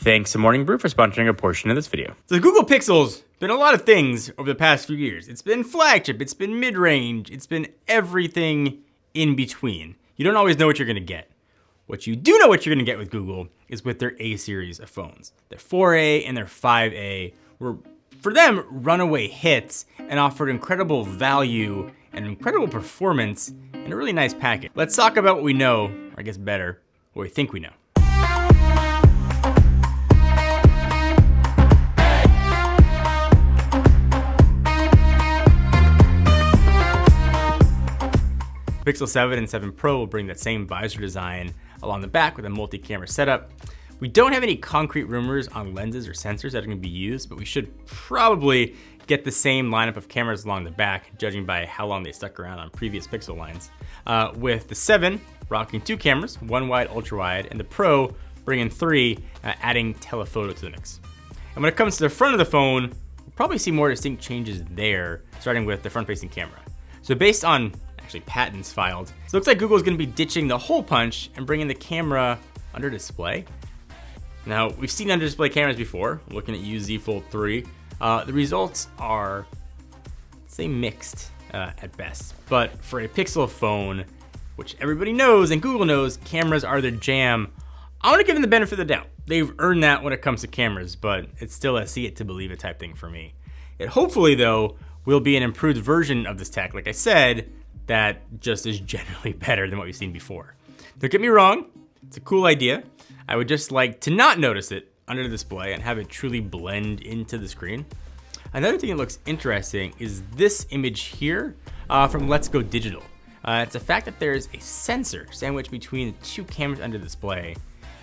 Thanks to Morning Brew for sponsoring a portion of this video. So the Google Pixel's been a lot of things over the past few years. It's been flagship, it's been mid-range, it's been everything in between. You don't always know what you're gonna get. What you do know what you're gonna get with Google is with their A series of phones. Their 4A and their 5A were, for them, runaway hits and offered incredible value and incredible performance in a really nice package. Let's talk about what we know, or I guess better, what we think we know. Pixel 7 and 7 Pro will bring that same visor design along the back with a multi-camera setup. We don't have any concrete rumors on lenses or sensors that are going to be used, but we should probably get the same lineup of cameras along the back, judging by how long they stuck around on previous Pixel lines. With the 7 rocking 2 cameras, one wide, ultra wide, and the Pro bringing 3, adding telephoto to the mix. And when it comes to the front of the phone, we'll probably see more distinct changes there, starting with the front-facing camera. So based on actually patents filed, so it looks like Google's gonna be ditching the hole punch and bringing the camera under display. Now, we've seen under display cameras before, looking at Z Fold 3. The results are, say, mixed at best. But for a Pixel phone, which everybody knows and Google knows, cameras are their jam, I wanna give them the benefit of the doubt. They've earned that when it comes to cameras, but it's still a see it to believe it type thing for me. It hopefully, though, will be an improved version of this tech, like I said, that just is generally better than what we've seen before. Don't get me wrong, it's a cool idea. I would just like to not notice it under the display and have it truly blend into the screen. Another thing that looks interesting is this image here from Let's Go Digital. It's the fact that there's a sensor sandwiched between the 2 cameras under the display.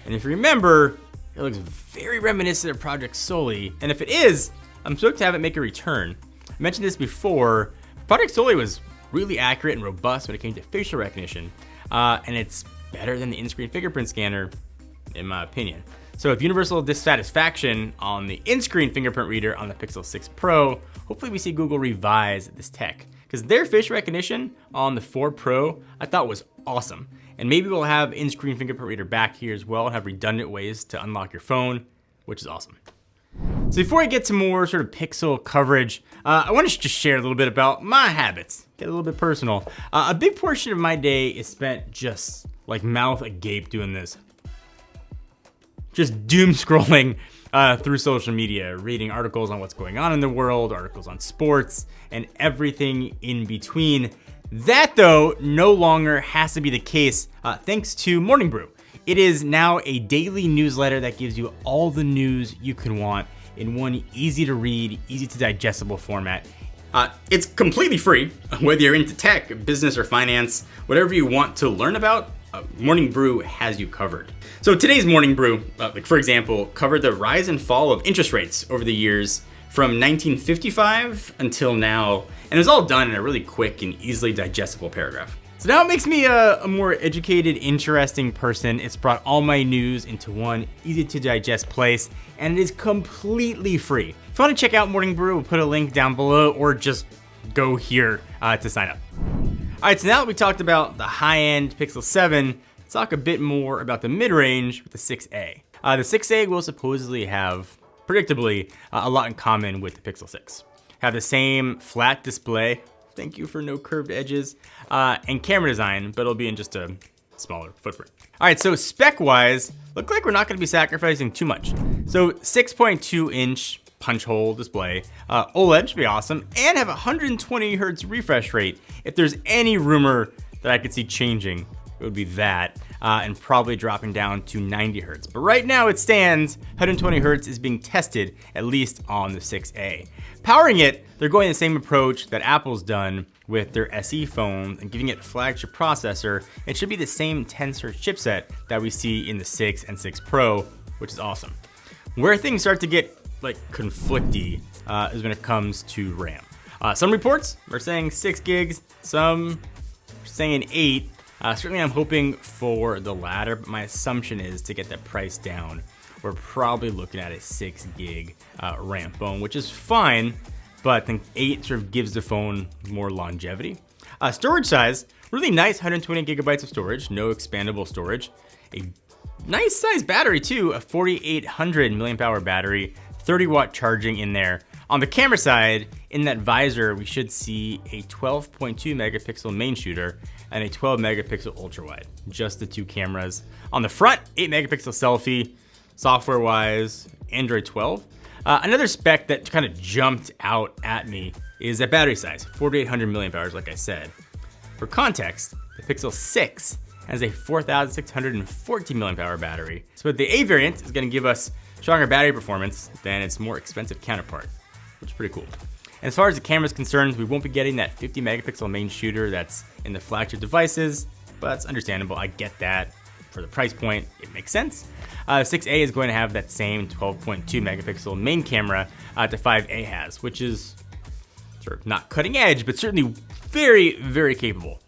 And if you remember, it looks very reminiscent of Project Soli. And if it is, I'm stoked to have it make a return. I mentioned this before, Project Soli was really accurate and robust when it came to facial recognition, and it's better than the in-screen fingerprint scanner, in my opinion. So if universal dissatisfaction on the in-screen fingerprint reader on the Pixel 6 Pro, hopefully we see Google revise this tech, because their facial recognition on the 4 Pro I thought was awesome. And maybe we'll have in-screen fingerprint reader back here as well and have redundant ways to unlock your phone, which is awesome. So before I get to more sort of Pixel coverage, I want to just share a little bit about my habits, get a little bit personal. A big portion of my day is spent just like mouth agape doing this. Just doom scrolling through social media, reading articles on what's going on in the world, articles on sports, and everything in between. That, though, no longer has to be the case thanks to Morning Brew. It is now a daily newsletter that gives you all the news you can want in one easy to read, easy to digestible format. It's completely free, whether you're into tech, business, or finance, whatever you want to learn about, Morning Brew has you covered. So today's Morning Brew, like for example, covered the rise and fall of interest rates over the years from 1955 until now, and it was all done in a really quick and easily digestible paragraph. So now it makes me a more educated, interesting person. It's brought all my news into one easy to digest place, and it is completely free. If you want to check out Morning Brew, we'll put a link down below, or just go here to sign up. All right, so now that we talked about the high-end Pixel 7, let's talk a bit more about the mid-range with the 6A. The 6A will supposedly have, predictably, a lot in common with the Pixel 6. Have the same flat display, thank you for no curved edges, and camera design, but it'll be in just a smaller footprint. All right, so spec-wise, look like we're not gonna be sacrificing too much. So 6.2-inch punch hole display, OLED should be awesome, and have 120 hertz refresh rate. If there's any rumor that I could see changing, it would be that, and probably dropping down to 90 hertz. But right now it stands, 120 hertz is being tested, at least on the 6A. Powering it, they're going the same approach that Apple's done with their SE phone and giving it a flagship processor. It should be the same Tensor chipset that we see in the 6 and 6 Pro, which is awesome. Where things start to get like conflicty is when it comes to RAM. Some reports are saying 6 gigs, some are saying 8. Certainly I'm hoping for the latter, but my assumption is to get that price down, we're probably looking at a 6 gig RAM phone, which is fine, but I think 8 sort of gives the phone more longevity. Storage size, really nice 120 gigabytes of storage, no expandable storage. A Nice size battery too, a 4800 milliamp hour battery, 30-watt charging in there. On the camera side, in that visor, we should see a 12.2 megapixel main shooter and a 12 megapixel ultra wide, just the two cameras. On the front, 8 megapixel selfie, software-wise, Android 12. Another spec that kind of jumped out at me is that battery size, 4800 milliamp hours, like I said. For context, the Pixel 6 has a 4640 milliamp hour battery. So the A variant is gonna give us stronger battery performance than its more expensive counterpart, which is pretty cool. And as far as the camera is concerned, we won't be getting that 50 megapixel main shooter that's in the flagship devices, but that's understandable. I get that. For the price point, it makes sense. 6A is going to have that same 12.2 megapixel main camera that 5A has, which is sort of not cutting edge, but certainly very, very capable.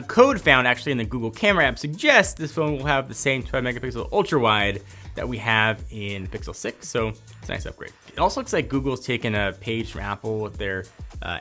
Code found actually in the Google camera app suggests this phone will have the same 12 megapixel ultra wide that we have in Pixel 6, so it's a nice upgrade. It also looks like Google's taken a page from Apple with their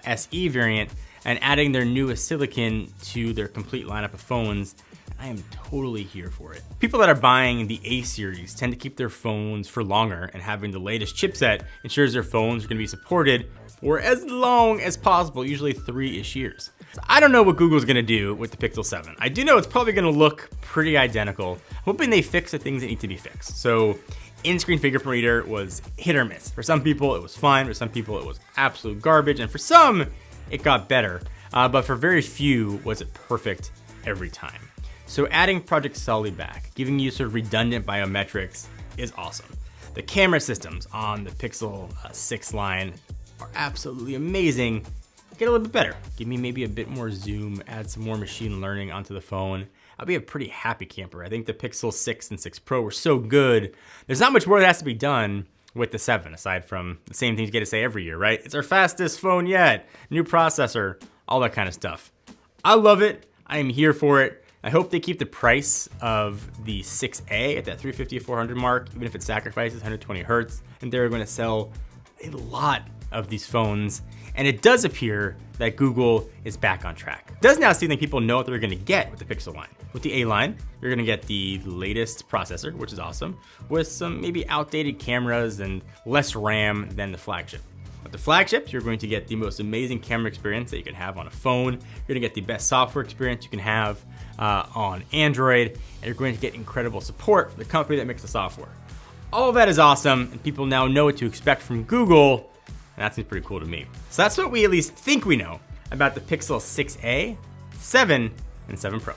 SE variant and adding their newest silicon to their complete lineup of phones. I am totally here for it. People that are buying the A series tend to keep their phones for longer, and having the latest chipset ensures their phones are gonna be supported for as long as possible, usually 3-ish years. So I don't know what Google's gonna do with the Pixel 7. I do know it's probably gonna look pretty identical. I'm hoping they fix the things that need to be fixed. So in-screen fingerprint reader was hit or miss. For some people, it was fine. For some people, it was absolute garbage. And for some, it got better. But for very few, was it perfect every time. So adding Project Sully back, giving you sort of redundant biometrics is awesome. The camera systems on the Pixel 6 line are absolutely amazing. Get a little bit better. Give me maybe a bit more zoom, add some more machine learning onto the phone. I'll be a pretty happy camper. I think the Pixel 6 and 6 Pro were so good. There's not much more that has to be done with the 7, aside from the same things you get to say every year, right? It's our fastest phone yet, new processor, all that kind of stuff. I love it. I am here for it. I hope they keep the price of the 6A at that 350 to 400 mark, even if it sacrifices 120 hertz, and they're going to sell a lot of these phones. And it does appear that Google is back on track. It does now seem like people know what they're gonna get with the Pixel line. With the A line, you're gonna get the latest processor, which is awesome, with some maybe outdated cameras and less RAM than the flagship. With the flagship, you're going to get the most amazing camera experience that you can have on a phone. You're gonna get the best software experience you can have on Android, and you're going to get incredible support from the company that makes the software. All of that is awesome, and people now know what to expect from Google, and that seems pretty cool to me. So that's what we at least think we know about the Pixel 6a, 7, and 7 Pro.